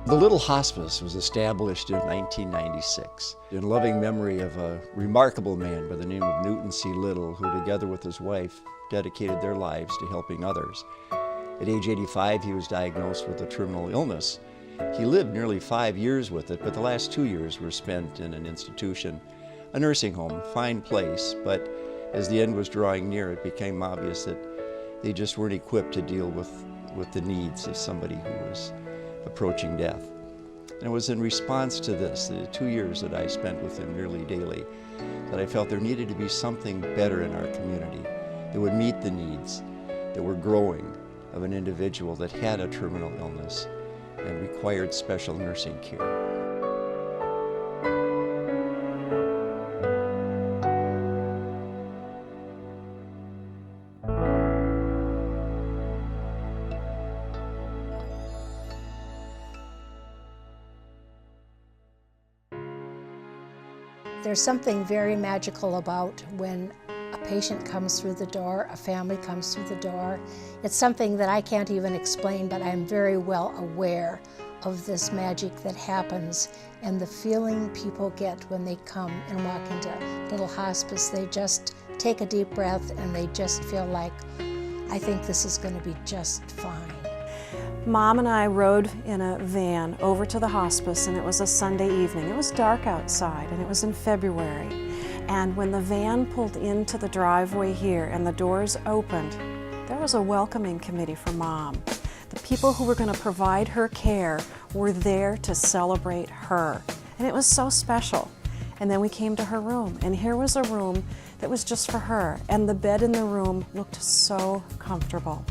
The Little Hospice was established in 1996 in loving memory of a remarkable man by the name of Newton C. Little, who together with his wife dedicated their lives to helping others. At age 85, he was diagnosed with a terminal illness. He lived nearly 5 years with it, but the last 2 years were spent in an institution, a nursing home, fine place, but as the end was drawing near, it became obvious that they just weren't equipped to deal with the needs of somebody who was approaching death. And it was in response to this, the 2 years that I spent with him nearly daily, that I felt there needed to be something better in our community that would meet the needs that were growing of an individual that had a terminal illness and required special nursing care. There's something very magical about when a patient comes through the door, a family comes through the door. It's something that I can't even explain, but I'm very well aware of this magic that happens and the feeling people get when they come and walk into Little Hospice. They just take a deep breath and they just feel like, I think this is going to be just fine. Mom and I rode in a van over to the hospice, and it was a Sunday evening. It was dark outside and it was in February. And when the van pulled into the driveway here and the doors opened, there was a welcoming committee for Mom. The people who were going to provide her care were there to celebrate her. And it was so special. And then we came to her room, and here was a room that was just for her. And the bed in the room looked so comfortable.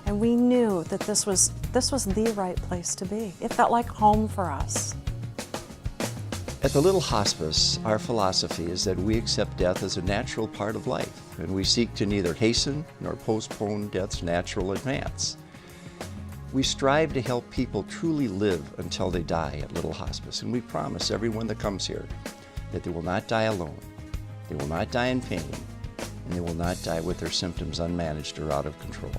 And we knew that this was the right place to be. It felt like home for us. At the Little Hospice, our philosophy is that we accept death as a natural part of life, and we seek to neither hasten nor postpone death's natural advance. We strive to help people truly live until they die at Little Hospice, and we promise everyone that comes here that they will not die alone, they will not die in pain, and they will not die with their symptoms unmanaged or out of control.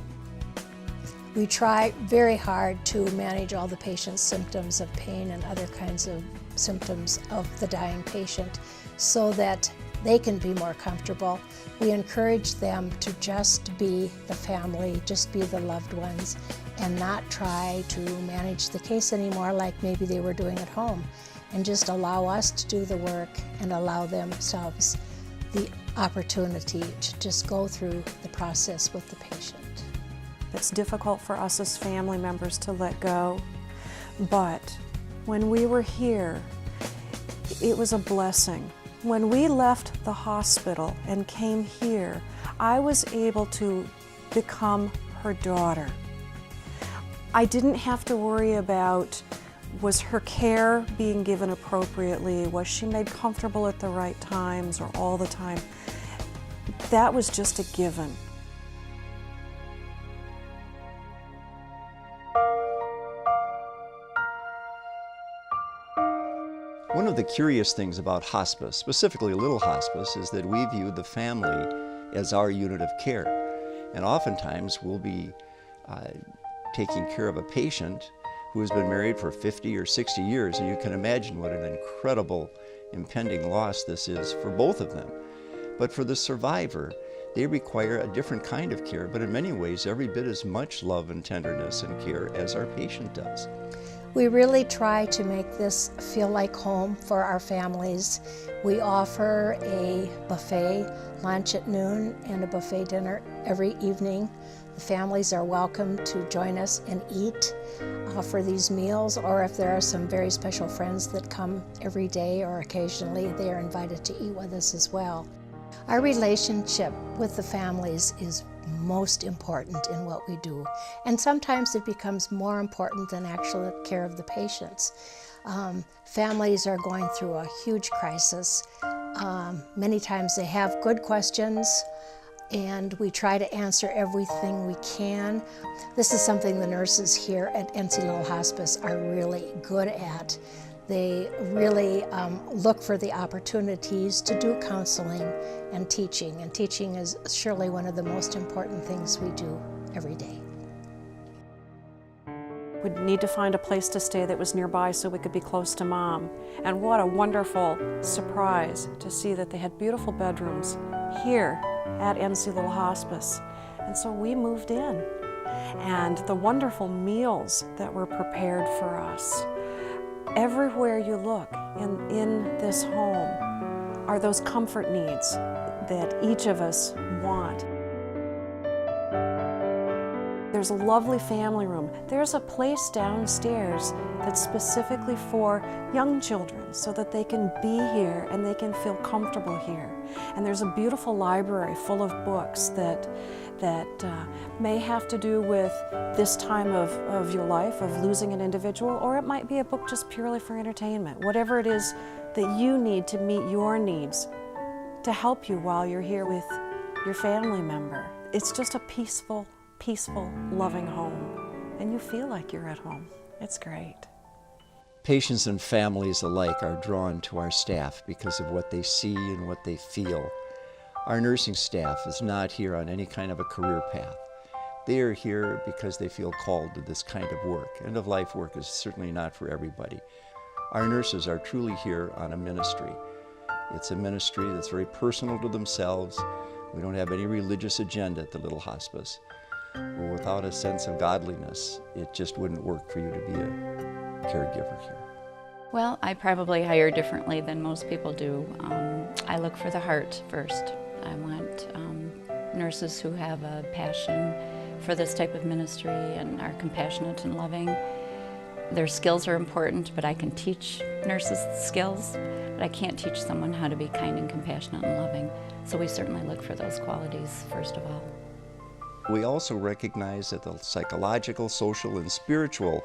We try very hard to manage all the patient's symptoms of pain and other kinds of symptoms of the dying patient so that they can be more comfortable. We encourage them to just be the family, just be the loved ones, and not try to manage the case anymore like maybe they were doing at home, and just allow us to do the work and allow themselves the opportunity to just go through the process with the patient. It's difficult for us as family members to let go, but when we were here, it was a blessing. When we left the hospital and came here, I was able to become her daughter. I didn't have to worry about, was her care being given appropriately? Was she made comfortable at the right times or all the time? That was just a given. One of the curious things about hospice, specifically Little Hospice, is that we view the family as our unit of care. And oftentimes we'll be taking care of a patient who has been married for 50 or 60 years, and you can imagine what an incredible impending loss this is for both of them. But for the survivor, they require a different kind of care, but in many ways every bit as much love and tenderness and care as our patient does. We really try to make this feel like home for our families. We offer a buffet lunch at noon and a buffet dinner every evening. The families are welcome to join us and eat for these meals, or if there are some very special friends that come every day or occasionally, they are invited to eat with us as well. Our relationship with the families is most important in what we do, and sometimes it becomes more important than actual care of the patients. Families are going through a huge crisis. Many times they have good questions, and we try to answer everything we can. This is something the nurses here at NC Little Hospice are really good at. They really look for the opportunities to do counseling and teaching is surely one of the most important things we do every day. We'd need to find a place to stay that was nearby so we could be close to Mom. And what a wonderful surprise to see that they had beautiful bedrooms here at NC Little Hospice. And so we moved in. And the wonderful meals that were prepared for us. Everywhere you look in this home are those comfort needs that each of us want. There's a lovely family room. There's a place downstairs that's specifically for young children so that they can be here and they can feel comfortable here. And there's a beautiful library full of books that may have to do with this time of your life, of losing an individual, or it might be a book just purely for entertainment. Whatever it is that you need to meet your needs to help you while you're here with your family member. It's just a peaceful, loving home, and you feel like you're at home. It's great. Patients and families alike are drawn to our staff because of what they see and what they feel. Our nursing staff is not here on any kind of a career path. They are here because they feel called to this kind of work. End-of-life work is certainly not for everybody. Our nurses are truly here on a ministry. It's a ministry that's very personal to themselves. We don't have any religious agenda at the Little Hospice. Well, without a sense of godliness, it just wouldn't work for you to be a caregiver here. Well, I probably hire differently than most people do. I look for the heart first. I want nurses who have a passion for this type of ministry and are compassionate and loving. Their skills are important, but I can teach nurses skills, but I can't teach someone how to be kind and compassionate and loving. So we certainly look for those qualities first of all. We also recognize that the psychological, social, and spiritual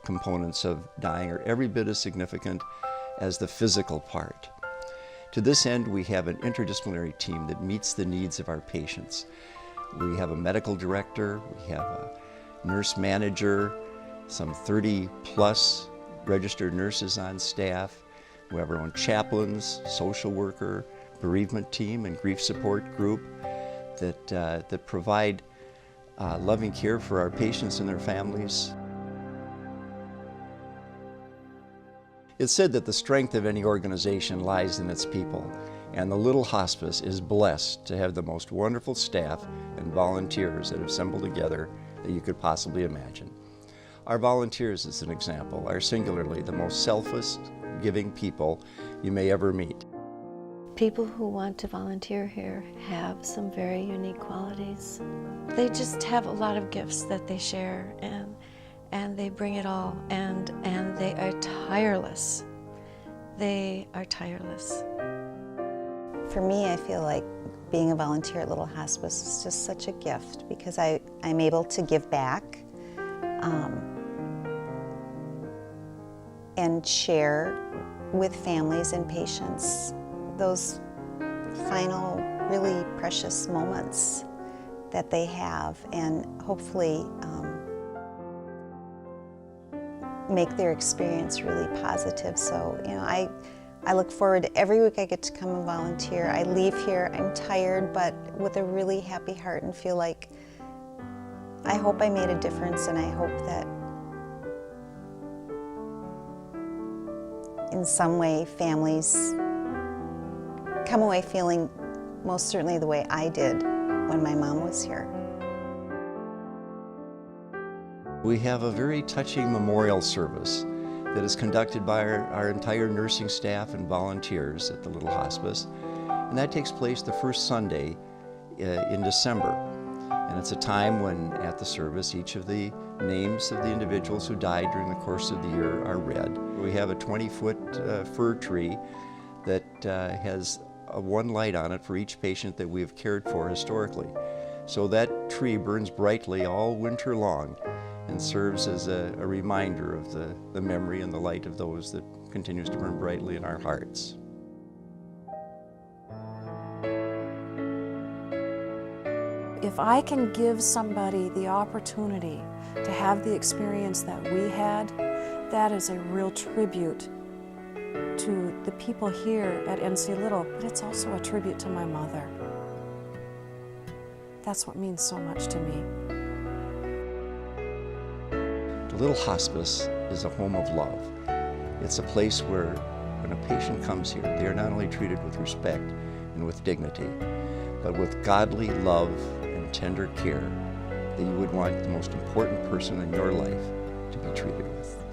components of dying are every bit as significant as the physical part. To this end, we have an interdisciplinary team that meets the needs of our patients. We have a medical director, we have a nurse manager, some 30+ registered nurses on staff. We have our own chaplains, social worker, bereavement team, and grief support group that provide loving care for our patients and their families. It's said that the strength of any organization lies in its people, and the Little Hospice is blessed to have the most wonderful staff and volunteers that have assembled together that you could possibly imagine. Our volunteers, as an example, are singularly the most selfless, giving people you may ever meet. People who want to volunteer here have some very unique qualities. They just have a lot of gifts that they share, and they bring it all, and they are tireless. They are tireless. For me, I feel like being a volunteer at Little Hospice is just such a gift because I'm able to give back and share with families and patients those final, really precious moments that they have, and hopefully make their experience really positive. So, you know, I look forward to every week I get to come and volunteer. I leave here, I'm tired, but with a really happy heart, and feel like I hope I made a difference, and I hope that in some way families come away feeling most certainly the way I did when my mom was here. We have a very touching memorial service that is conducted by our entire nursing staff and volunteers at the Little Hospice, and that takes place the first Sunday in December. And it's a time when, at the service, each of the names of the individuals who died during the course of the year are read. We have a 20-foot fir tree that has one light on it for each patient that we have cared for historically. So that tree burns brightly all winter long and serves as a reminder of the memory and the light of those that continues to burn brightly in our hearts. If I can give somebody the opportunity to have the experience that we had, that is a real tribute to the people here at NC Little, but it's also a tribute to my mother. That's what means so much to me. The Little Hospice is a home of love. It's a place where when a patient comes here, they are not only treated with respect and with dignity, but with godly love and tender care that you would want the most important person in your life to be treated with.